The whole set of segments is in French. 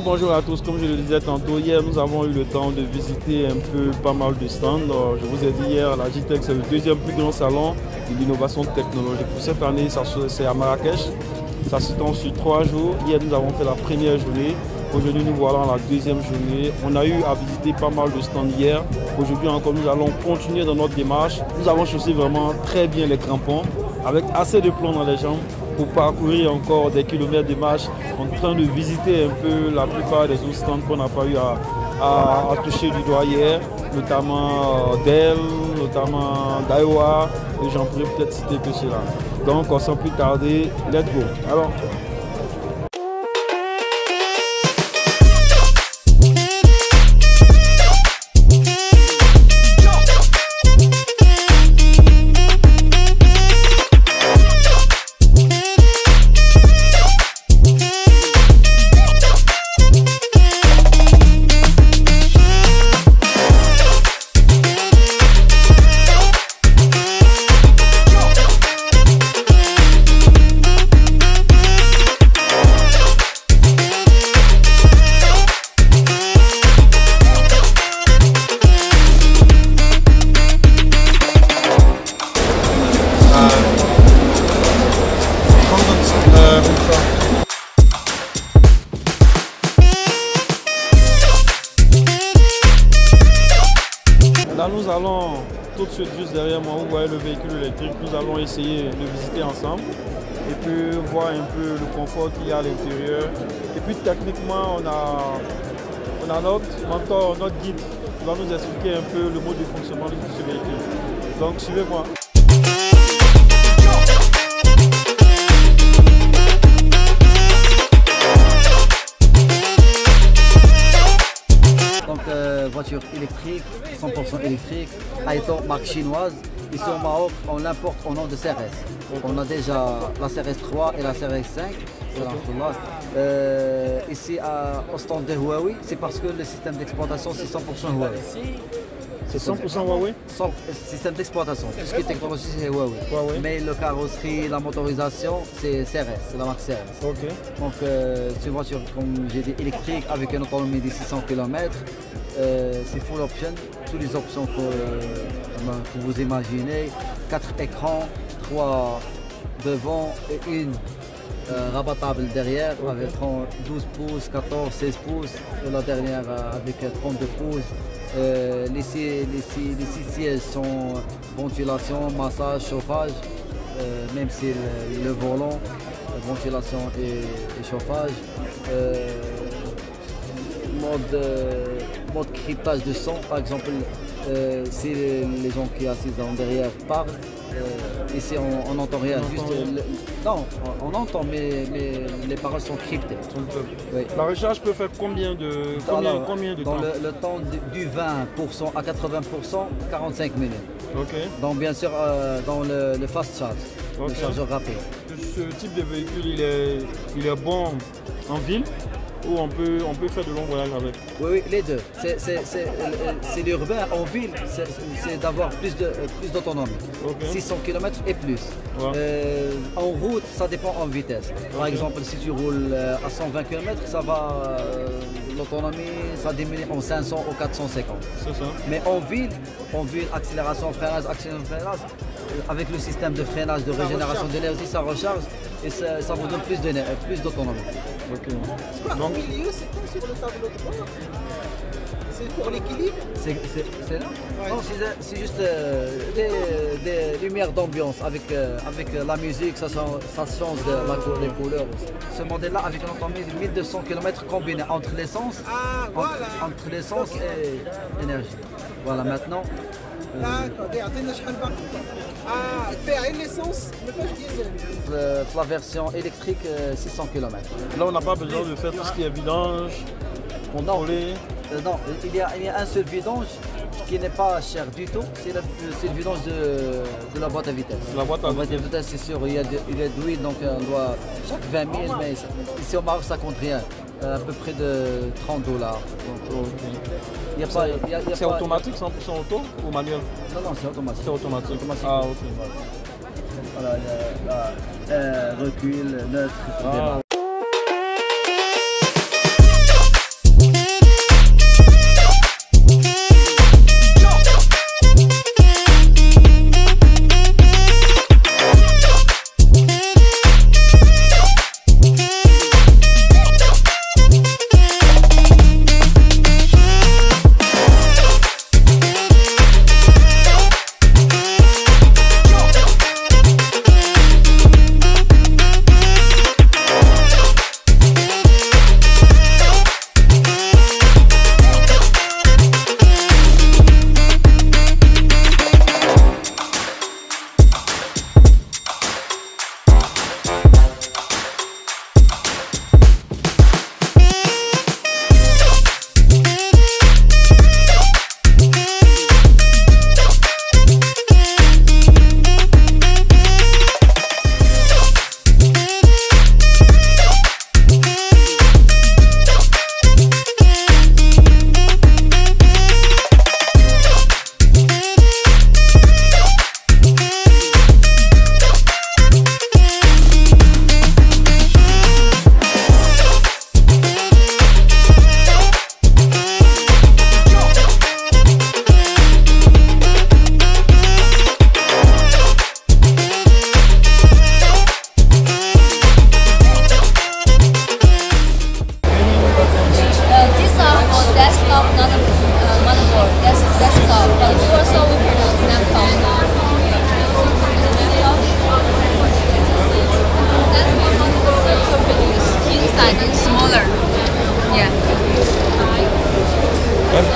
Bonjour à tous, comme je le disais tantôt, hier nous avons eu le temps de visiter un peu pas mal de stands. Je vous ai dit hier, la GITEC c'est le deuxième plus grand salon de l'innovation technologique. Pour cette année, c'est à Marrakech, ça s'étend sur 3 jours. Hier nous avons fait la première journée, aujourd'hui nous voilà la deuxième journée. On a eu à visiter pas mal de stands hier. Aujourd'hui encore nous allons continuer dans notre démarche. Nous avons chaussé vraiment très bien les crampons, avec assez de plomb dans les jambes, pour parcourir encore des kilomètres de marche en train de visiter un peu la plupart des autres stands qu'on n'a pas eu à toucher du doigt hier, notamment Dell, notamment Daiwa, et j'en pourrais peut-être citer que cela. Donc sans plus tarder, let's go. Alors, là nous allons tout de suite juste derrière moi, vous voyez le véhicule électrique, nous allons essayer de visiter ensemble et puis voir un peu le confort qu'il y a à l'intérieur. Et puis techniquement on a notre mentor, notre guide qui va nous expliquer un peu le mode de fonctionnement de ce véhicule. Donc suivez-moi. Voiture électrique, 100% électrique, Aito, marque chinoise. Ici au Maroc, on l'importe au nom de CRS. On a déjà la CRS 3 et la CRS 5. Ici au stand de Huawei, c'est parce que le système d'exploitation c'est 100% Huawei. C'est 100% Huawei? Système d'exploitation, tout ce qui est technologie c'est Huawei. Mais le carrosserie, la motorisation c'est CRS, c'est la marque CRS. Okay. Donc c'est une voiture, comme j'ai dit, électrique avec une autonomie de 600 km. C'est full option, toutes les options que vous imaginez. 4 écrans, 3 devant et une rabattable derrière avec 12 pouces, 14, 16 pouces. Et la dernière avec 32 pouces. Les 6 sièges sont ventilation, massage, chauffage, même si le volant, ventilation et chauffage. Mode cryptage de son, par exemple, si les gens qui assistent en derrière parlent, ici on n'entend rien, non, on entend mais les paroles sont cryptées. Oui. La recharge peut faire combien de temps? Dans le temps du 20% à 80%, 45 minutes. Okay. Donc bien sûr dans le fast charge, le chargeur rapide. Ce type de véhicule il est bon en ville, ou on peut faire de longs voyages avec? Oui, les deux. C'est l'urbain en ville, c'est d'avoir plus d'autonomie. Okay. 600 km et plus. Ouais. En route, ça dépend en vitesse. Par exemple, si tu roules à 120 km, ça va, l'autonomie, ça diminue en 500 ou 450. C'est ça. Mais en ville, accélération, freinage, avec le système de freinage, de régénération d'énergie, ça recharge et ça vous donne plus d'autonomie. Okay. C'est quoi, au milieu, c'est quoi sur le tableau de bord? C'est pour l'équilibre? C'est là? Ouais. Non, c'est juste des lumières d'ambiance avec la musique, ça change les couleurs. Ce modèle-là avec une autonomie de 1200 km combinée entre l'essence et l'énergie. Voilà, maintenant D'accord, يعطينا شحال باقي؟ فيها l'essence ما فيهاش ديزل. La version électrique 600 km. Là, on n'a pas besoin de faire tout ce qui est vidange, contrôler. Non, il y a un seul vidange qui n'est pas cher du tout, c'est le vidange de la boîte à vitesse. La boîte à vitesse, c'est sûr, il y a de l'huile, donc on doit chaque 20 000, mais ici au Maroc ça compte rien, à peu près de $30. C'est automatique, 100% auto ou manuel? Non, c'est automatique. C'est automatique. Ah, ok. Voilà, recul, neutre, démarre.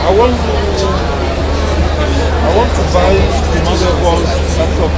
I want to buy the motherboard laptop.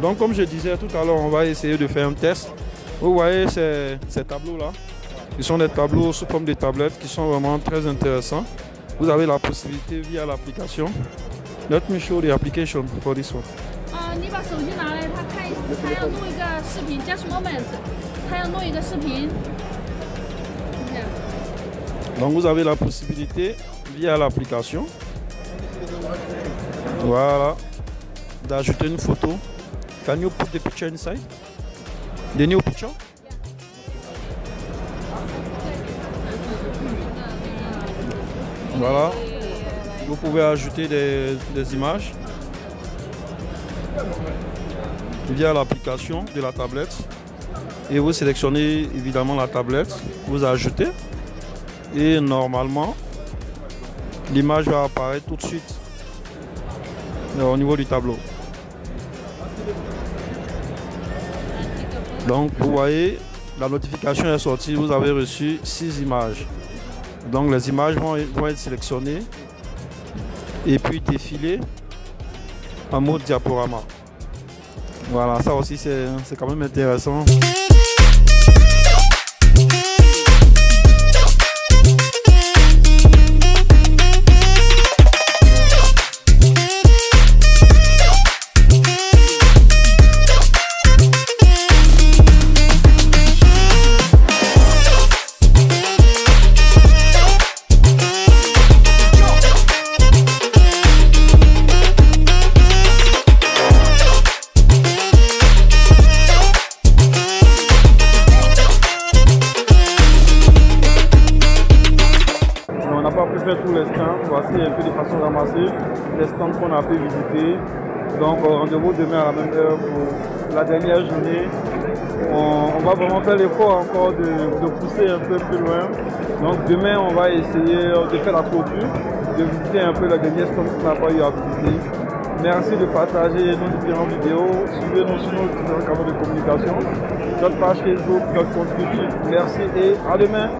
Donc comme je disais tout à l'heure, on va essayer de faire un test. Vous voyez ces tableaux-là, qui sont des tableaux sous forme de tablettes qui sont vraiment très intéressants. Vous avez la possibilité via l'application. Let me show the application for this one. 你把手机拿来，他要录一个视频 ，just moment， 他要录一个视频。Donc vous avez la possibilité via l'application, voilà, d'ajouter une photo. Can you put the picture inside? The new picture? Voilà. Vous pouvez ajouter des images via l'application de la tablette. Et vous sélectionnez évidemment la tablette, vous ajoutez. Et normalement, l'image va apparaître tout de suite au niveau du tableau. Donc vous voyez, la notification est sortie, vous avez reçu 6 images. Donc les images vont être sélectionnées et puis défiler en mode diaporama. Voilà, ça aussi c'est quand même intéressant. n'a pas pu faire tous les stands. Voici un peu de façon ramassée les stands qu'on a pu visiter. Donc rendez-vous demain à la même heure pour la dernière journée. On va vraiment faire l'effort encore de pousser un peu plus loin. Donc demain on va essayer de faire la clôture, de visiter un peu la dernière stand qu'on n'a pas eu à visiter. Merci de partager nos différentes vidéos. Suivez-nous sur nos différents canaux de communication, notre page Facebook, notre compte YouTube. Merci et à demain.